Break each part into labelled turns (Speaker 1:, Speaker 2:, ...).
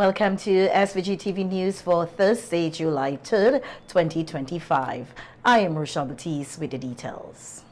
Speaker 1: Welcome to SVG-TV News for Thursday, July 3rd, 2025. I am Rochelle Baptiste with the details.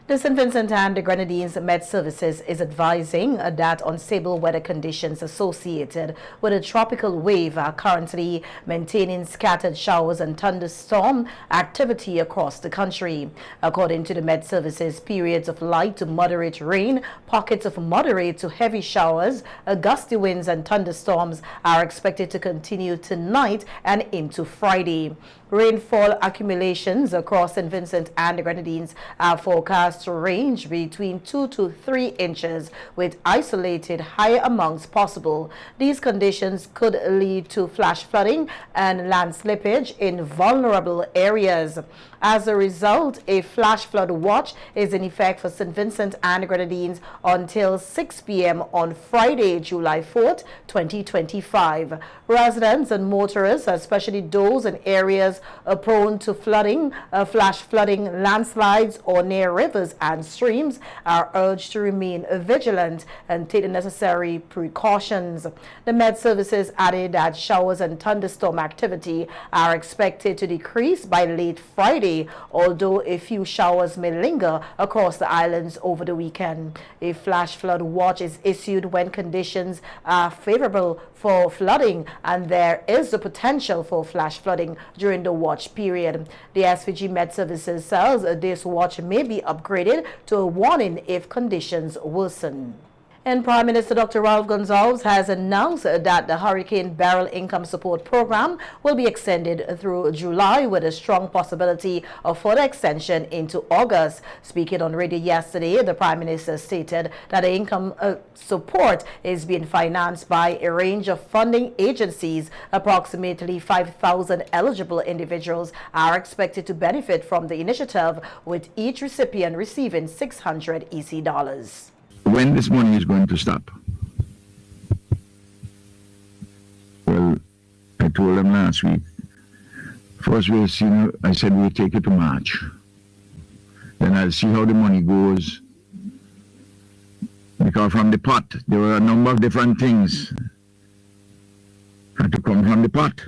Speaker 1: The St. Vincent and the Grenadines Met Services is advising that unstable weather conditions associated with a tropical wave are currently maintaining scattered showers and thunderstorm activity across the country. According to the Met Services, periods of light to moderate rain, pockets of moderate to heavy showers, gusty winds and thunderstorms are expected to continue tonight and into Friday. Rainfall accumulations across St. Vincent and the Grenadines are forecast to range between 2 to 3 inches, with isolated higher amounts possible. These conditions could lead to flash flooding and land slippage in vulnerable areas. As a result, a flash flood watch is in effect for St. Vincent and the Grenadines until 6 p.m. on Friday, July 4th, 2025. Residents and motorists, especially those in areas prone to flooding, flash flooding, landslides, or near rivers and streams, are urged to remain vigilant and take the necessary precautions. The Met Services added that showers and thunderstorm activity are expected to decrease by late Friday, although a few showers may linger across the islands over the weekend. A flash flood watch is issued when conditions are favorable for flooding and there is the potential for flash flooding during the watch period. The SVG Met Services says this watch may be upgraded to a warning if conditions worsen. And Prime Minister Dr. Ralph Gonsalves has announced that the Hurricane Beryl Income Support Program will be extended through July, with a strong possibility of further extension into August. Speaking on radio yesterday, the Prime Minister stated that the income support is being financed by a range of funding agencies. Approximately 5,000 eligible individuals are expected to benefit from the initiative, with each recipient receiving $600 EC.
Speaker 2: When this money is going to stop? Well, I told them last week. First we'll see, I said we'll take it to March. Then I'll see how the money goes. Because from the pot, there were a number of different things had to come from the pot.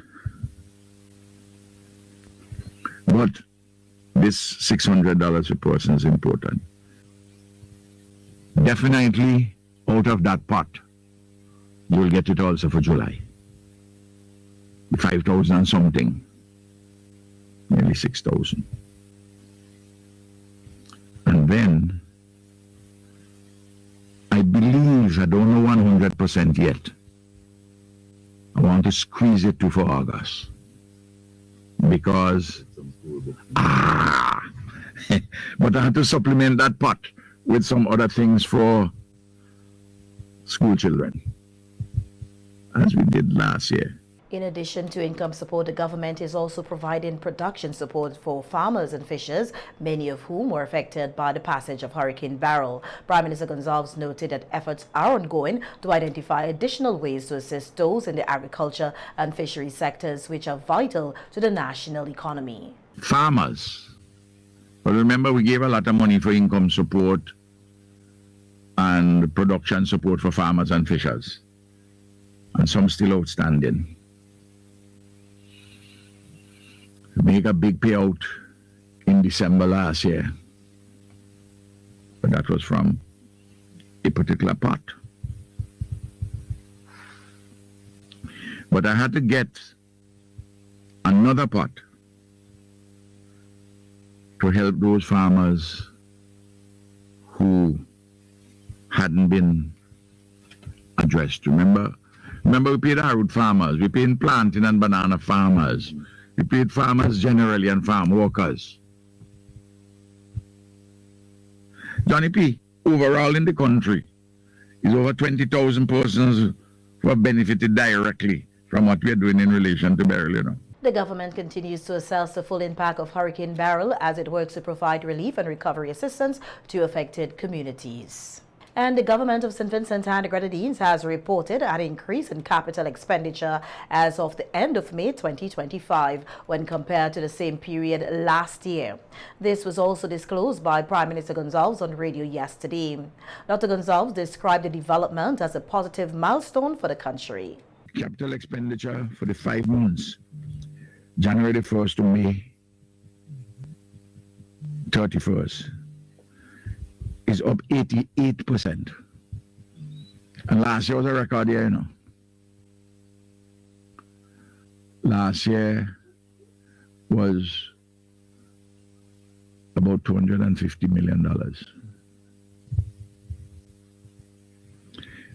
Speaker 2: But this $600 per person is important. Definitely out of that pot, you will get it also for July. 5,000 and something, nearly 6,000. And then, I believe, I don't know 100% yet, I want to squeeze it to for August. Because, but I have to supplement that pot with some other things for school children, as we did last year.
Speaker 1: In addition to income support, the government is also providing production support for farmers and fishers, many of whom were affected by the passage of Hurricane Beryl. Prime Minister Gonsalves noted that efforts are ongoing to identify additional ways to assist those in the agriculture and fishery sectors, which are vital to the national economy.
Speaker 2: Farmers. But remember, we gave a lot of money for income support and production support for farmers and fishers, and some still outstanding. We make a big payout in December last year, but that was from a particular pot. But I had to get another pot to help those farmers who hadn't been addressed. Remember we paid our root farmers, we paid planting and banana farmers, we paid farmers generally and farm workers. Johnny P., overall in the country, is over 20,000 persons who have benefited directly from what we are doing in relation to Beryl, you know.
Speaker 1: The government continues to assess the full impact of Hurricane Beryl as it works to provide relief and recovery assistance to affected communities. And the government of St. Vincent and the Grenadines has reported an increase in capital expenditure as of the end of May 2025 when compared to the same period last year. This was also disclosed by Prime Minister Gonsalves on radio yesterday. Dr. Gonsalves described the development as a positive milestone for the country.
Speaker 2: capital expenditure for the 5 months, January the 1st to May 31st, is up 88%. And last year was a record year, you know. Last year was about $250 million.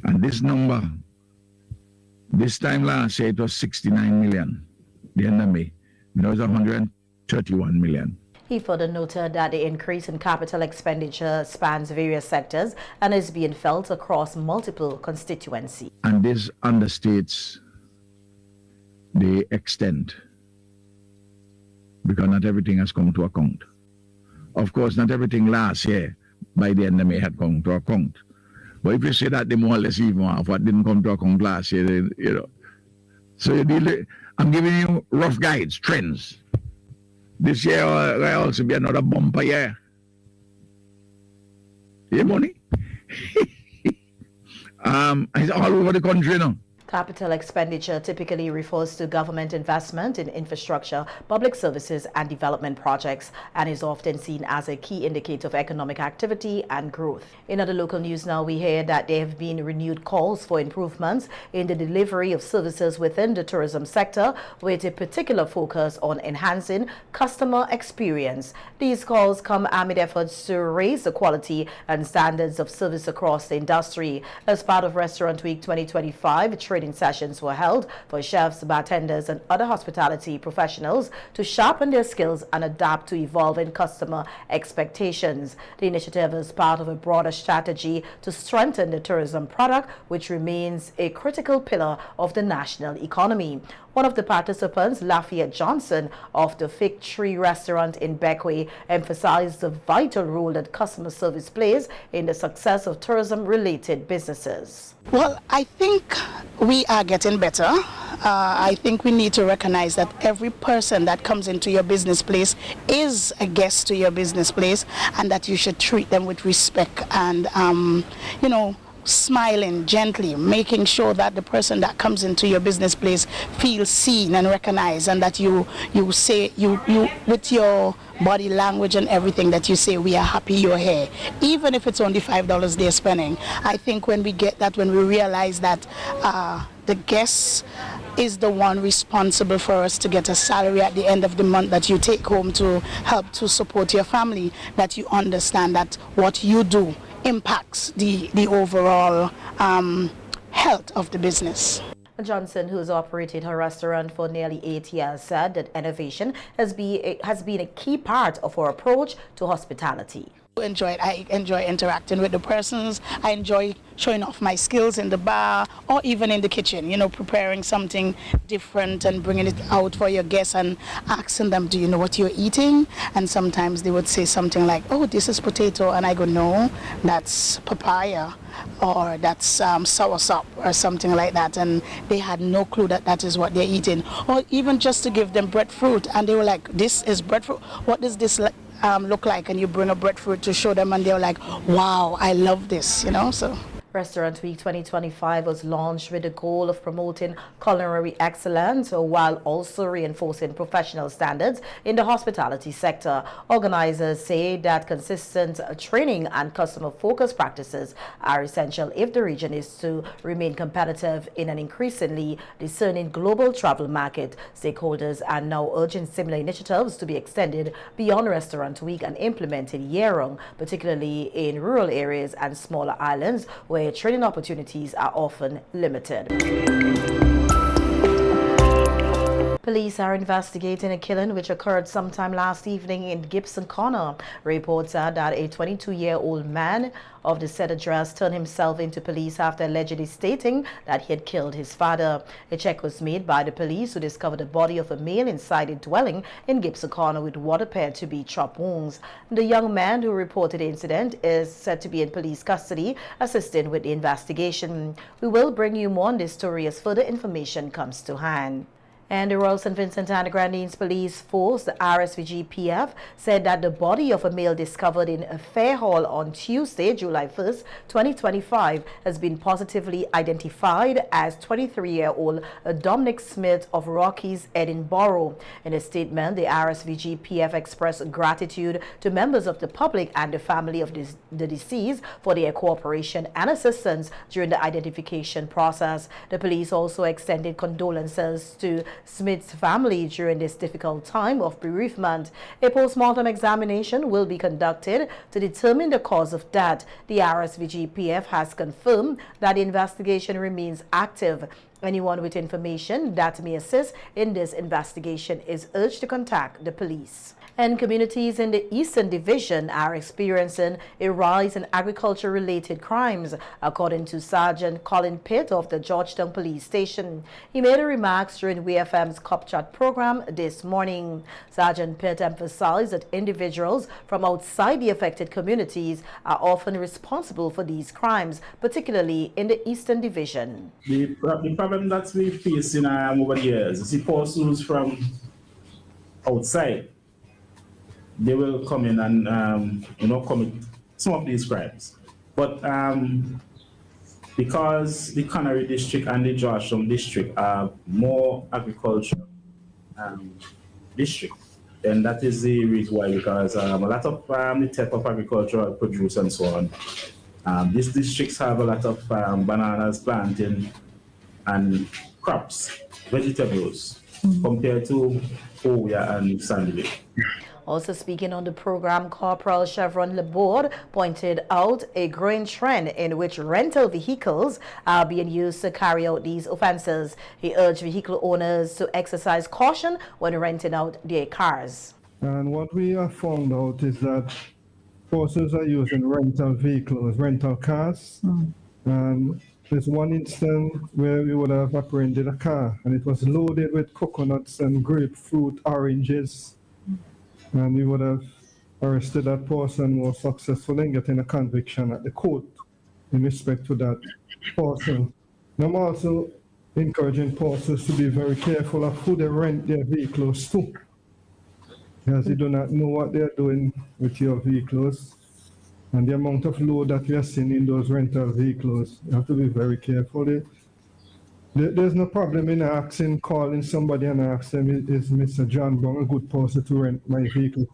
Speaker 2: And this number, this time last year, it was 69 million. The end of May, now it's 131 million.
Speaker 1: He further noted that the increase in capital expenditure spans various sectors and is being felt across multiple constituencies.
Speaker 2: And this understates the extent, because not everything has come to account. Of course, not everything last year by the end of May had come to account. But if you say that, the more or less even half what didn't come to account last year, then, you know. So I'm giving you rough guides, trends. This year will also be another bumper year. Yeah, money. It's all over the country now.
Speaker 1: Capital expenditure typically refers to government investment in infrastructure, public services, and development projects, and is often seen as a key indicator of economic activity and growth. In other local news now, we hear that there have been renewed calls for improvements in the delivery of services within the tourism sector, with a particular focus on enhancing customer experience. These calls come amid efforts to raise the quality and standards of service across the industry. As part of Restaurant Week 2025, training sessions were held for chefs, bartenders, and other hospitality professionals to sharpen their skills and adapt to evolving customer expectations. The initiative is part of a broader strategy to strengthen the tourism product, which remains a critical pillar of the national economy. One of the participants, Lafayette Johnson of the Fig Tree Restaurant in Beckway, emphasized the vital role that customer service plays in the success of tourism-related businesses.
Speaker 3: Well, I think we are getting better. I think we need to recognize that every person that comes into your business place is a guest to your business place, and that you should treat them with respect and, smiling gently, making sure that the person that comes into your business place feels seen and recognized, and that you say with your body language and everything, that you say, we are happy you're here, even if it's only $5 they're spending. I think when we get that, when we realize that the guest is the one responsible for us to get a salary at the end of the month that you take home to help to support your family, that you understand that what you do impacts the overall health of the business.
Speaker 1: Johnson, who has operated her restaurant for nearly 8 years, said that innovation has been a key part of her approach to hospitality.
Speaker 3: I enjoy interacting with the persons. I enjoy showing off my skills in the bar or even in the kitchen, preparing something different and bringing it out for your guests and asking them, do you know what you're eating? And sometimes they would say something like, oh, this is potato, and I go, no, that's papaya, or that's soursop or something like that, and they had no clue that that is what they're eating. Or even just to give them breadfruit, and they were like, this is breadfruit, what does this look like? And you bring a breadfruit to show them, and they're like, wow, I love this, so.
Speaker 1: Restaurant Week 2025 was launched with the goal of promoting culinary excellence while also reinforcing professional standards in the hospitality sector. Organizers say that consistent training and customer-focused practices are essential if the region is to remain competitive in an increasingly discerning global travel market. Stakeholders are now urging similar initiatives to be extended beyond Restaurant Week and implemented year-round, particularly in rural areas and smaller islands where training opportunities are often limited. Police are investigating a killing which occurred sometime last evening in Gibson Corner. Reports are that a 22-year-old man of the said address turned himself into police after allegedly stating that he had killed his father. A check was made by the police, who discovered the body of a male inside a dwelling in Gibson Corner with what appeared to be chop wounds. The young man who reported the incident is said to be in police custody, assisting with the investigation. We will bring you more on this story as further information comes to hand. And the Royal St. Vincent and the Grenadines Police Force, the SVG-PF, said that the body of a male discovered in a fair hall on Tuesday, July 1st, 2025, has been positively identified as 23-year-old Dominic Smith of Rockies, Edinburgh. In a statement, the SVG-PF expressed gratitude to members of the public and the family of the deceased for their cooperation and assistance during the identification process. The police also extended condolences to Smith's family during this difficult time of bereavement. A post-mortem examination will be conducted to determine the cause of death. The SVG-PF has confirmed that the investigation remains active. Anyone with information that may assist in this investigation is urged to contact the police. And communities in the Eastern Division are experiencing a rise in agriculture-related crimes, according to Sergeant Colin Pitt of the Georgetown Police Station. He made the remarks during WFM's Cop Chat program this morning. Sergeant Pitt emphasized that individuals from outside the affected communities are often responsible for these crimes, particularly in the Eastern Division.
Speaker 4: The problem that we face in over the years is the persons from outside. They will come in and commit some of these crimes. But because the Canary district and the Georgetown district are more agricultural district, and that is the reason why, because a lot of the type of agricultural produce and so on. These districts have a lot of bananas, planting, and crops, vegetables, compared to Oya and Sandy Bay.
Speaker 1: Also speaking on the program, Corporal Chevron Laborde pointed out a growing trend in which rental vehicles are being used to carry out these offenses. He urged vehicle owners to exercise caution when renting out their cars.
Speaker 5: And what we have found out is that forces are using rental vehicles, rental cars. And there's one instance where we would have apprehended a car and it was loaded with coconuts and grapefruit, oranges. And we would have arrested that person, was successful in getting a conviction at the court in respect to that person. And I'm also encouraging persons to be very careful of who they rent their vehicles to, because you do not know what they're doing with your vehicles. And the amount of load that we are seeing in those rental vehicles, you have to be very careful. There's no problem in calling somebody and asking, is Mr. John Brown a good person to rent my vehicle?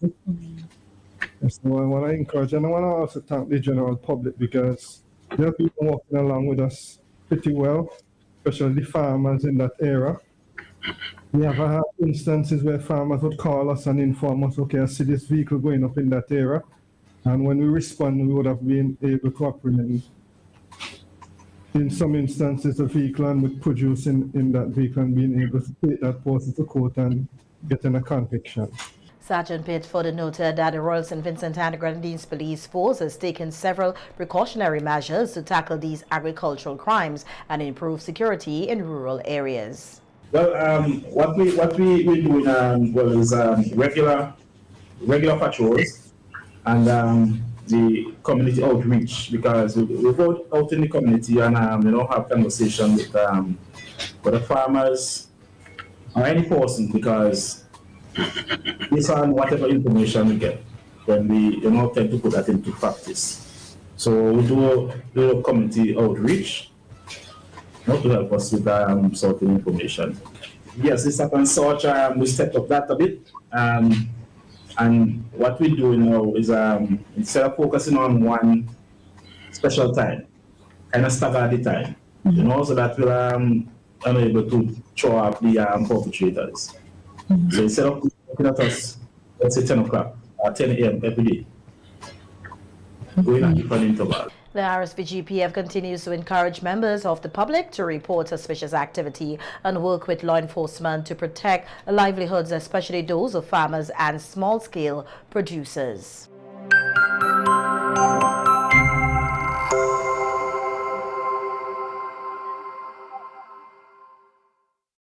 Speaker 5: So I want to encourage, and I want to also thank the general public, because they have been working along with us pretty well, especially the farmers in that area. We have had instances where farmers would call us and inform us, okay, I see this vehicle going up in that area. And when we respond, we would have been able to apprehend, in some instances, the vehicle and with producing in that vehicle and being able to take that person to court and getting a conviction.
Speaker 1: Sergeant Pitt further noted that the Royal St. Vincent and the Grenadines Police Force has taken several precautionary measures to tackle these agricultural crimes and improve security in rural areas.
Speaker 4: Well, what we do is regular patrols and the community outreach, because we go out in the community and have conversation with the farmers or any person, because based on whatever information we get, then we tend to put that into practice. So we do community outreach to help us with certain information. Yes, this happens such we stepped up that a bit. And what we're doing now is instead of focusing on one special time, kind of stagger the time, so that we'll be able to throw up the perpetrators. So instead of looking at us, let's say 10 o'clock or 10 a.m. every day, going at different intervals.
Speaker 1: The SVG-PF continues to encourage members of the public to report suspicious activity and work with law enforcement to protect livelihoods, especially those of farmers and small-scale producers.